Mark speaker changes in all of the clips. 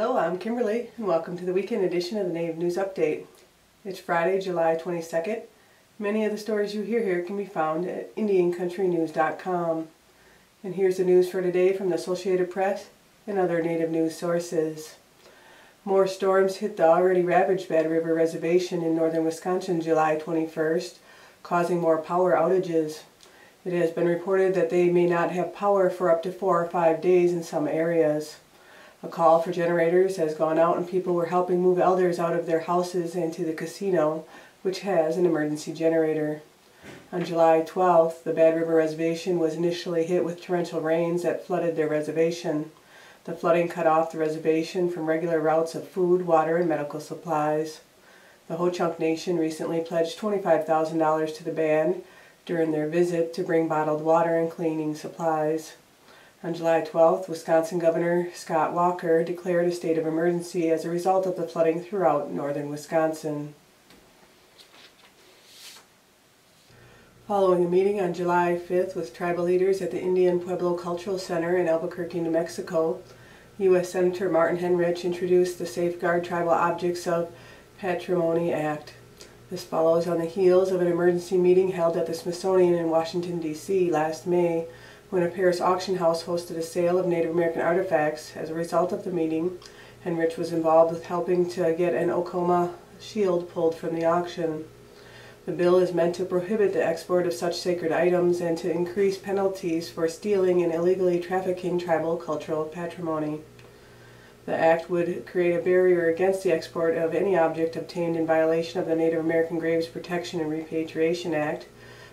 Speaker 1: Hello, I'm Kimberly, and welcome to the weekend edition of the Native News Update. It's Friday, July 22nd. Many of the stories you hear here can be found at IndianCountryNews.com. And here's the news for today from the Associated Press and other Native news sources. More storms hit the already ravaged Bad River Reservation in northern Wisconsin July 21st, causing more power outages. It has been reported that they may not have power for up to 4 or 5 days in some areas. A call for generators has gone out and people were helping move elders out of their houses and to the casino, which has an emergency generator. On July 12th, the Bad River Reservation was initially hit with torrential rains that flooded their reservation. The flooding cut off the reservation from regular routes of food, water, and medical supplies. The Ho-Chunk Nation recently pledged $25,000 to the band during their visit to bring bottled water and cleaning supplies. On July 12th, Wisconsin Governor Scott Walker declared a state of emergency as a result of the flooding throughout northern Wisconsin. Following a meeting on July 5th with tribal leaders at the Indian Pueblo Cultural Center in Albuquerque, New Mexico, U.S. Senator Martin Heinrich introduced the Safeguard Tribal Objects of Patrimony Act. This follows on the heels of an emergency meeting held at the Smithsonian in Washington, D.C. last May, when a Paris auction house hosted a sale of Native American artifacts. As a result of the meeting, Heinrich was involved with helping to get an Okoma shield pulled from the auction. The bill is meant to prohibit the export of such sacred items and to increase penalties for stealing and illegally trafficking tribal cultural patrimony. The act would create a barrier against the export of any object obtained in violation of the Native American Graves Protection and Repatriation Act,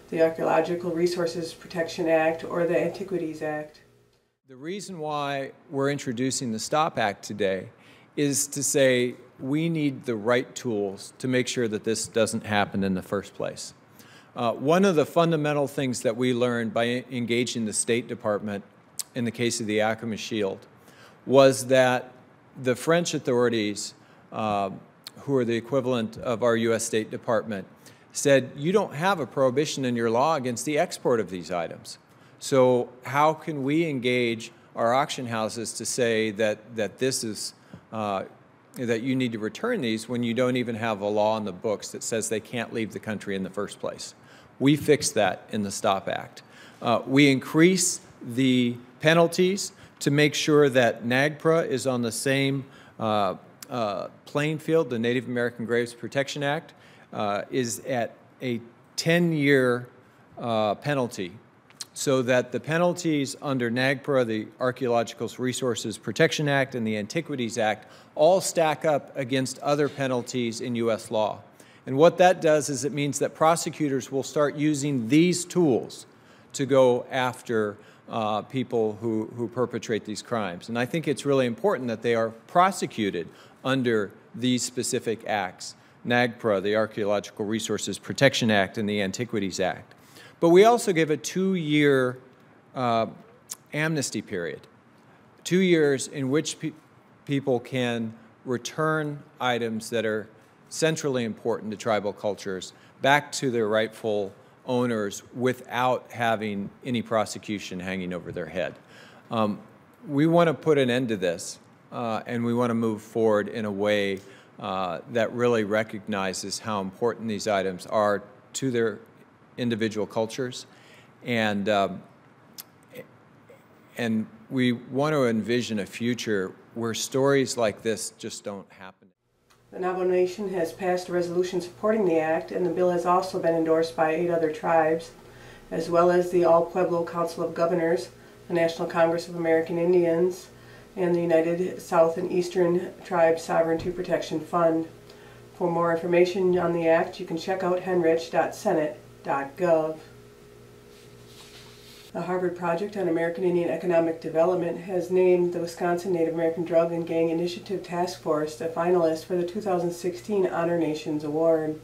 Speaker 1: the Archaeological Resources Protection Act, or the Antiquities Act.
Speaker 2: The reason why we're introducing the STOP Act today is to say we need the right tools to make sure that this doesn't happen in the first place. One of the fundamental things that we learned by engaging the State Department in the case of the Yakima Shield was that the French authorities, who are the equivalent of our U.S. State Department, said you don't have a prohibition in your law against the export of these items. So how can we engage our auction houses to say that this is that you need to return these when you don't even have a law in the books that says they can't leave the country in the first place? We fixed that in the STOP Act. We increase the penalties to make sure that NAGPRA is on the same playing field. The Native American Graves Protection Act is at a 10-year penalty, so that the penalties under NAGPRA, the Archaeological Resources Protection Act, and the Antiquities Act all stack up against other penalties in U.S. law. And what that does is it means that prosecutors will start using these tools to go after people who perpetrate these crimes. And I think it's really important that they are prosecuted under these specific acts: NAGPRA, the Archaeological Resources Protection Act, and the Antiquities Act. But we also give a 2-year amnesty period, 2 years in which people can return items that are centrally important to tribal cultures back to their rightful owners without having any prosecution hanging over their head. We want to put an end to this, and we want to move forward in a way that really recognizes how important these items are to their individual cultures, and we want to envision a future where stories like this just don't happen.
Speaker 1: The Navajo Nation has passed a resolution supporting the act, and the bill has also been endorsed by 8 other tribes, as well as the All Pueblo Council of Governors, the National Congress of American Indians, and the United South and Eastern Tribes Sovereignty Protection Fund. For more information on the act, you can check out heinrich.senate.gov. The Harvard Project on American Indian Economic Development has named the Wisconsin Native American Drug and Gang Initiative Task Force a finalist for the 2016 Honor Nations Award.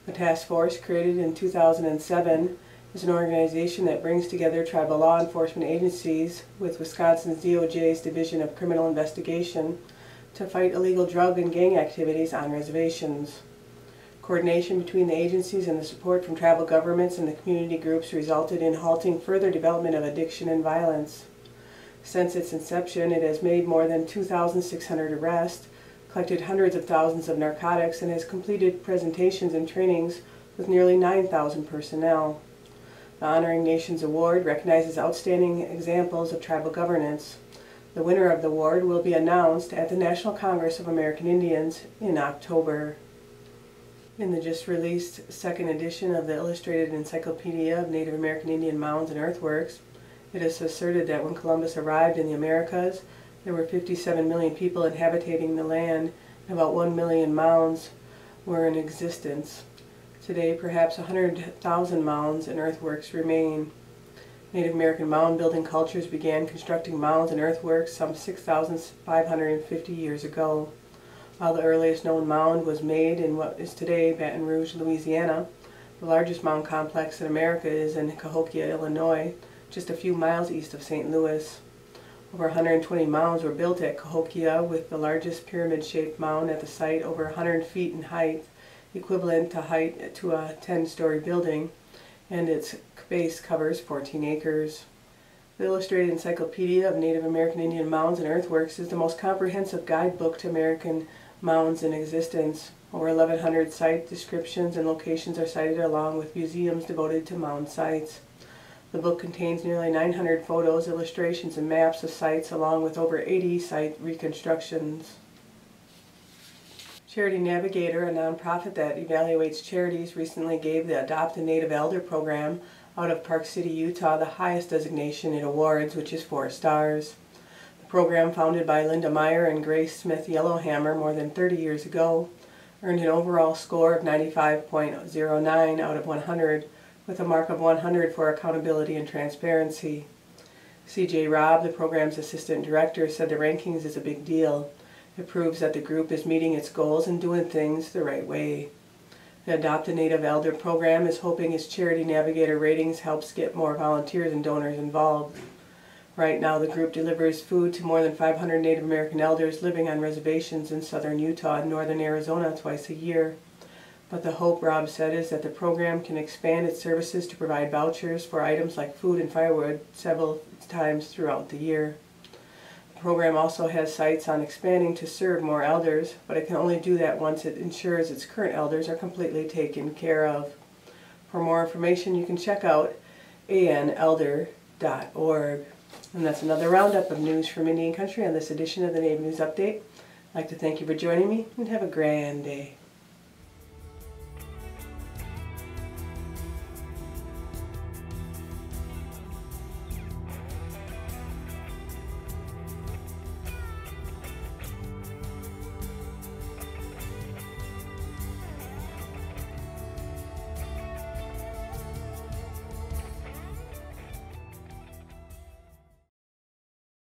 Speaker 1: The task force, created in 2007, is an organization that brings together tribal law enforcement agencies with Wisconsin's DOJ's Division of Criminal Investigation to fight illegal drug and gang activities on reservations. Coordination between the agencies and the support from tribal governments and the community groups resulted in halting further development of addiction and violence. Since its inception, it has made more than 2,600 arrests, collected hundreds of thousands of narcotics, and has completed presentations and trainings with nearly 9,000 personnel. The Honoring Nations Award recognizes outstanding examples of tribal governance. The winner of the award will be announced at the National Congress of American Indians in October. In the just released second edition of the Illustrated Encyclopedia of Native American Indian Mounds and Earthworks, it is asserted that when Columbus arrived in the Americas, there were 57 million people inhabiting the land, and about 1 million mounds were in existence. Today, perhaps 100,000 mounds and earthworks remain. Native American mound building cultures began constructing mounds and earthworks some 6,550 years ago. While the earliest known mound was made in what is today Baton Rouge, Louisiana, the largest mound complex in America is in Cahokia, Illinois, just a few miles east of St. Louis. Over 120 mounds were built at Cahokia, with the largest pyramid-shaped mound at the site over 100 feet in height, equivalent to height to a 10-story building, and its base covers 14 acres. The Illustrated Encyclopedia of Native American Indian Mounds and Earthworks is the most comprehensive guidebook to American mounds in existence. Over 1,100 site descriptions and locations are cited, along with museums devoted to mound sites. The book contains nearly 900 photos, illustrations, and maps of sites, along with over 80 site reconstructions. Charity Navigator, a nonprofit that evaluates charities, recently gave the Adopt a Native Elder program out of Park City, Utah, the highest designation it awards, which is 4 stars. The program, founded by Linda Meyer and Grace Smith Yellowhammer more than 30 years ago, earned an overall score of 95.09 out of 100, with a mark of 100 for accountability and transparency. C.J. Robb, the program's assistant director, said the rankings is a big deal. It proves that the group is meeting its goals and doing things the right way. The Adopt a Native Elder program is hoping its Charity Navigator ratings helps get more volunteers and donors involved. Right now, the group delivers food to more than 500 Native American elders living on reservations in southern Utah and northern Arizona twice a year. But the hope, Rob said, is that the program can expand its services to provide vouchers for items like food and firewood several times throughout the year. The program also has sights on expanding to serve more elders, but it can only do that once it ensures its current elders are completely taken care of. For more information, you can check out anelder.org. And that's another roundup of news from Indian Country on this edition of the Native News Update. I'd like to thank you for joining me, and have a grand day.